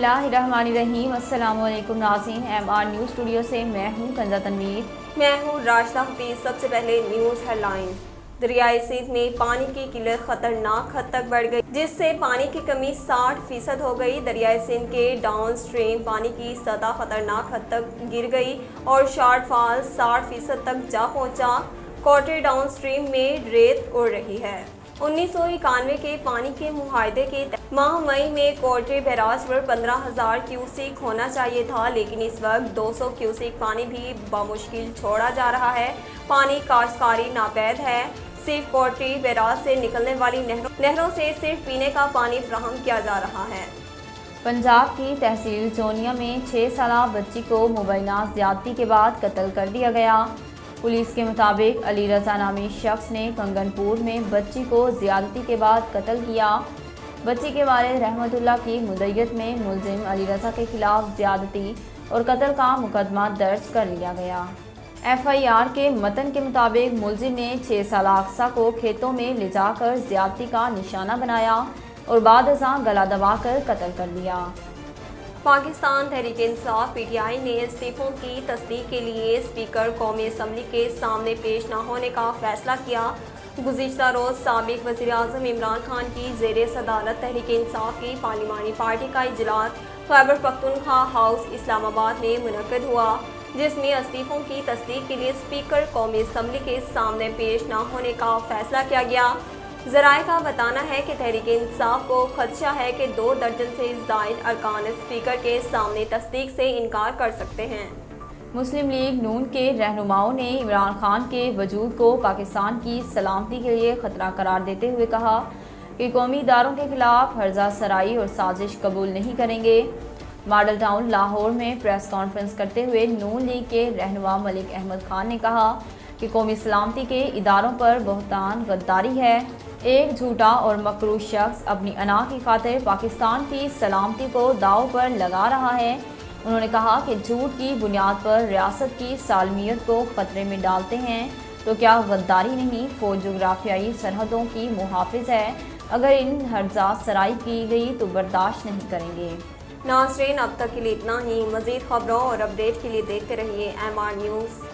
बिस्मिल्लाहिर्रहमानिर्रहीम। अस्सलामु अलैकुम नाज़रीन, MR न्यूज़ स्टूडियो से मैं हूँ कंजा तनवीर। मैं हूँ राशिदा हफीज। सबसे पहले न्यूज़ हेडलाइंस। दरियाए सिंध में पानी की किल्लत खतरनाक हद तक बढ़ गई, जिससे पानी की कमी 60% हो गई। दरियाए सिंध के डाउन स्ट्रीम पानी की सतह खतरनाक हद तक गिर गई और शॉर्टफॉल 60% तक जा पहुंचा। कोटरी डाउन स्ट्रीम में रेत उड़ रही है। 1991 के पानी के मुआहदे के माह मई में कोटरी बैराज पर 15,000 क्यूसिक होना चाहिए था, लेकिन इस वक्त 200 क्यूसिक पानी भी बामुश्किल छोड़ा जा रहा है। पानी काश्तकारी नापैद है। सिर्फ कोटरी बैराज से निकलने वाली नहरों से सिर्फ पीने का पानी फराहम किया जा रहा है। पंजाब की तहसील जोनिया में 6 साला बच्ची को मुबैना ज़्यादती के बाद कत्ल कर दिया गया। पुलिस के मुताबिक अली रज़ा नामी शख्स ने कंगनपुर में बच्ची को ज़्यादती के बाद कत्ल किया। बच्ची के वालिद रहमतुल्लाह की मुद्दत में मुलजिम अली रज़ा के खिलाफ ज़्यादती और कत्ल का मुकदमा दर्ज कर लिया गया। FIR के मतन के मुताबिक मुलजिम ने 6 साला अक्सा को खेतों में ले जाकर ज़्यादती का निशाना बनाया और बाद अज़ां गला दबाकर कत्ल कर दिया। पाकिस्तान तहरीक इंसाफ PTI ने इस्तीफों की तस्दीक के लिए स्पीकर कौमी असम्बली के सामने पेश न होने का फैसला किया। गुज़िश्ता रोज़ साबिक वज़ीर आज़म इमरान खान की ज़ेरे सदारत तहरीक इंसाफ की पार्लिमानी पार्टी का इजलास खैबर पख्तूनख्वा हाउस इस्लामाबाद में मुनक़्क़िद हुआ, जिसमें इस्तीफों की तस्दीक के लिए स्पीकर कौमी असम्बली के सामने पेश न होने का फैसला किया गया। ज़राए का बताना है कि तहरीक इंसाफ को खदशा है कि 2 दर्जन से ज़ायद अरकान स्पीकर के सामने तस्दीक से इनकार कर सकते हैं। मुस्लिम लीग नून के रहनुमाओं ने इमरान खान के वजूद को पाकिस्तान की सलामती के लिए ख़तरा करार देते हुए कहा कि कौमी इदारों के खिलाफ हर्जा सराई और साजिश कबूल नहीं करेंगे। मॉडल टाउन लाहौर में प्रेस कॉन्फ्रेंस करते हुए नून लीग के रहनुमा मलिक अहमद खान ने कहा कि कौमी सलामती के इदारों पर बहतान गद्दारी है। एक झूठा और मकरूह शख्स अपनी अना की खातिर पाकिस्तान की सलामती को दाव पर लगा रहा है। उन्होंने कहा कि झूठ की बुनियाद पर रियासत की सालमियत को खतरे में डालते हैं तो क्या गद्दारी नहीं। फौज जोग्राफियाई सरहदों की मुहाफिज है, अगर इन हर्जा सराई की गई तो बर्दाश्त नहीं करेंगे। नाज़रीन, अब तक के लिए इतना ही। मज़ीद खबरों और अपडेट के लिए देखते रहिए MR न्यूज़।